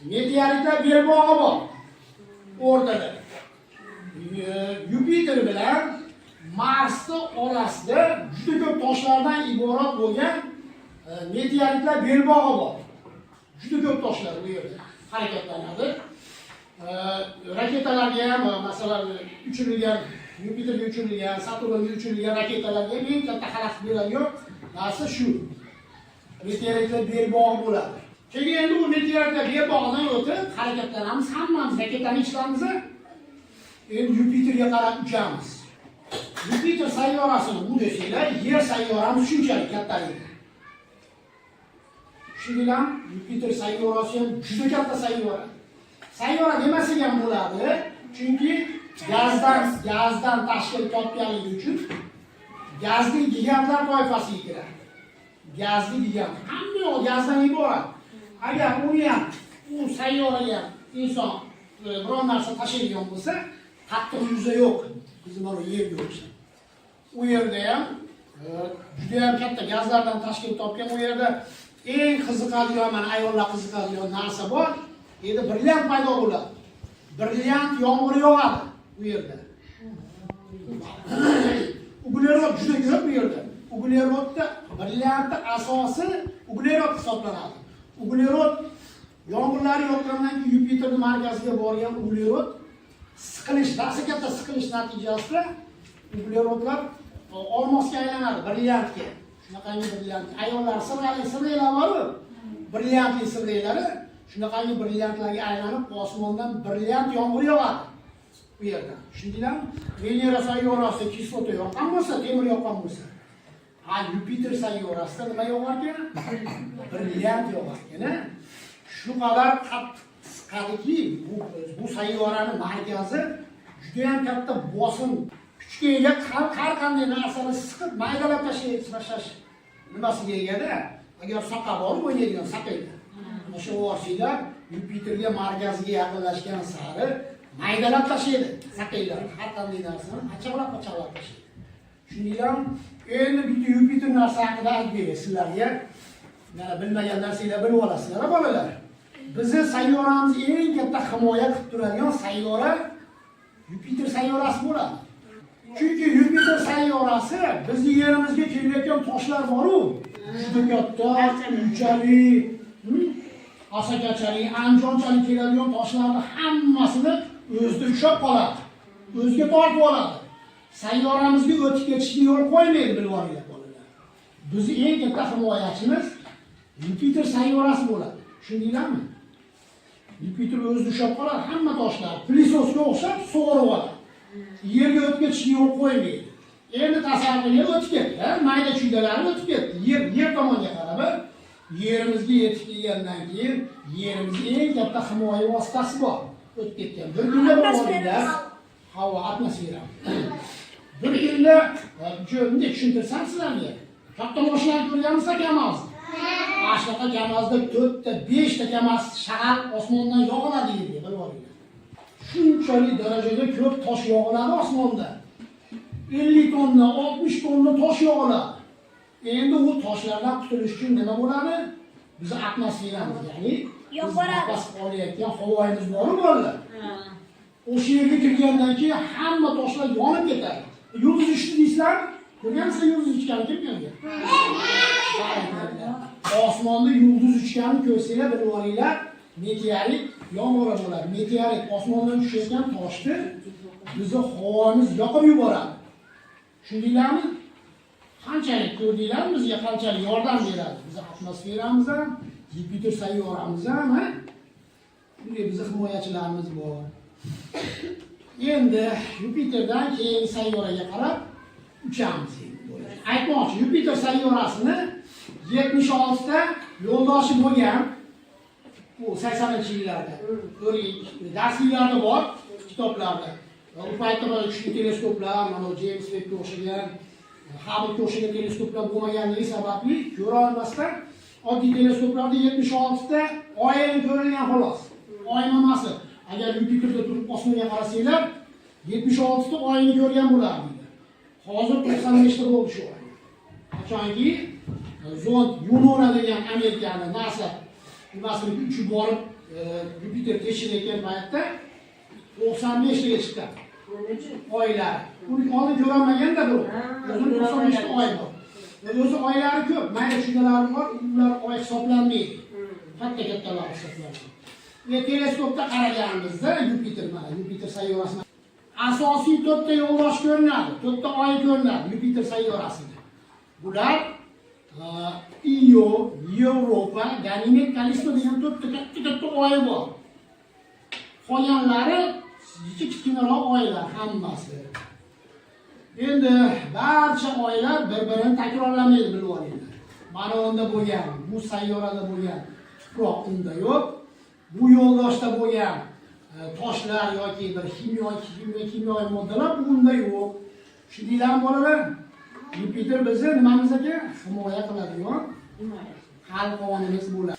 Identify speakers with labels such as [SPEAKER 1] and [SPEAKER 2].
[SPEAKER 1] meteoritlar belbog'i bor. O'rtada. Yupiter bilan Marsni orasida juda ko'p toshlardan iborat bo'lgan meteoritlar belbog'i bor. Juda ko'p toshlar bu yerda harakatlanadi. Raketalarga ham, masalan, uchirilgan Yupiterga uchirilgan, Saturnga uchirilgan raketalarga eng katta xalaqit beradigan narsa shu. Meteoritlar belbog'i bo'ladi. Keyin endi bu meteoritlar belbog'idan o'tib harakatlanamiz, hammamiz raketani ichamiz. Endi Yupiterga qarab uchamiz. Yupiter sayyorasini bu desanglar, Yer sayyoramiz shunchalik kattaligi. Shundan Yupiter sayyorasi ham juda katta sayyora. Sayyora demasak ham bo'ladi, chunki gazdan tashkil topganligi uchun gazli gigantlar toifasiga kiradi. Gazli gigant. Hamma gazdan iborat. Agar uni ham, u sayyoraga inson biror narsa tashiydigan bo'lsa, qattiq yuzi yo'q. Bizim mana yerga o'xshaydi. U yerda ham juda ham katta gazlardan tashkil topgan, u yerda eng qiziqadigan, mana ayollar qiziqadigan narsa bor. Endi brilliant paydo bo'ladi. Brilliant yomg'ir yog'adi bu yerda. Uglerod juda ko'p bu yerda. Uglerodda brilliantning asosi uglerod hisoblanadi. Uglerod yomg'irlar yoqqandan keyin Yupiterning markaziga borgan uglerod siqilish, dahsha katta siqilish natijasida uglerodlar olmosga aylanadi, brilliantga. Shunaqangi brilliant. Ayollar sirraylar bor-ku, brilliantli sirraylari shunaqangi brilliantlarga aylanib, osmondan brilliant yomg'ir yog'adi bu yerda. Shundan Venera sayyorasida kislota yoqqan bo'lsa, temir yoqqan bo'lsa, Yupiter sayyorasida nima yog'ar ekan? Brilliant yog'ar ekan. Shu qadar qattiqki, bu sayyoraning markazi juda ham katta bosim kuchga ega, har qanday narsani siqib maydalab tashlash nimasiga ega-da. Agar soqa bor o'ynaydigan saqaydi. O'sha vositalar Yupiterga markaziga yaqinlashgan sari maydalab tashlaydi, saqaylar. Har qanday narsani achaqlab tashlaydi. Shuning ham endi bitta Yupiter narsa haqida aytib beraman sizlarga. Mana bilmagan narsalar bilib olasizlar, bolalar. Bizni sayyoramiz eng katta himoya qilib turadigan sayyora Yupiter sayyorasi bo'ladi. Chunki Yupiter sayyorasi bizning yerimizga kelayotgan toshlar bor-ku, juda katta, unchali, asakachalik, anjonchalik keladigan toshlarning hammasini o'zida ushlab qoladi. O'ziga tortib oladi. Sayyoramizga o'tib ketishga yo'l qo'ymaydi, bilib olinglar bolalar. Bizning eng katta himoyachimiz Yupiter sayyorasi bo'ladi. Tushundinglarmi? Yupiter o'zida ushlab qoladi, hamma toshlar plisosga o'xshab sug'urib oladi. Yerga o'tib ketishga yo'l qo'ymaydi. Endi tasavvurga o'tib ketdi, mayda chuydalari o'tib ketdi. Yer tomonga qarab, yerimizga yetib kelgandan keyin yerimizning eng katta himoya vositasi bor. O'tib ketgan. Bir kunda bo'lganlar havo atmosfera. Bir kunda bunday tushuntirsam sizlarga. Katta mashinalarni ko'rganmisiz Kamaz? Ashnaqa Kamazda 4 ta, 5 ta Kamaz shag'al osmondan yog'iladi deydi, bilib olinglar. Shunchalik darajada ko'p tosh yog'iladi osmonda. 50 tonna, 60 tonna tosh yog'iladi. Endi u toshlardan qutulish uchun nima bo'ladi? Bizni atmosferamiz, ya'ni nafas olayotgan havoyimiz bor-ku bolalar. O'sha yerga kirgandan keyin hamma toshlar yonib ketadi. Yulduz uchdi deysizlar, ko'rgansiz yulduz uchganini kim ko'rgan? Osmonda yulduz uchganini ko'rsanglar, bilib olinglar, meteorit yomg'ir bo'ladi. Meteorit osmondan tushayotgan toshni bizni havomiz yoqib yuboradi. Tushundinglarmi? Qanchalik ko'rdinglar, bizga qanchalik yordam beradi. Biz atmosferamiz ham, Yupiter sayyoramiz ham, bunday bizning himoyachilarimiz bor. Endi Yupiterdan keyingi sayyoraga qarab uchamiz. Aytmoqchi, Yupiter sayyorasini 76 ta yo'ldoshi bo'lgan. Bu 80-yillarda darsliklarda bor, kitoblarda. U paytda kuchli teleskoplar, mana James Webbga o'xshagan, Hubble'ga o'xshagan teleskoplar bo'lmaganligi sababli ko'ra olmasdan oddiy teleskoplarda 76 ta oyni ko'rilgan xolos. Oy mamasi. Agar Yupiterda turib osmonga qarasanglar, 76 ta oyni ko'rgan bo'lardi. Hozir 95 ta bo'ldi shu oy. Qachonki zond Yunona degan Amerikani NASA nimasini uchib borib Yupiter tekshilayotgan paytda 95 taga chiqqan. Oylar. Uni oldin ko'rolmaganda bu. O'zini 95 ta oy bor. O'zi oylari ko'p. Mayli shunalari bor, ular oy hisoblanmaydi. Katta-kattalar hisoblanadi. Teleskopda qaraganimizda Yupiter sayyorasini asosiy 4 ta yo'ldosh ko'rinadi, 4 ta oy ko'rinadi Yupiter sayyorasida. Bular Io, Yevropa, Ganimed, Kallisto degan 4 ta katta oy bor. Qolganlari kichkinaroq oylar hammasi. Endi barcha oylar bir-birini takrorlamaydi, bilib olinglar. Mana unda bo'lgan, bu sayyorada bo'lgan tuproq unda yo'q. Bu yo'ldoshda bo'lgan toshlar yoki bir kimyoviy moddalar bunda yo'q. Shuningdek bolalar, Yupiter bizni nimamiz aka himoya qiladigan qalqonimiz bo'ladi.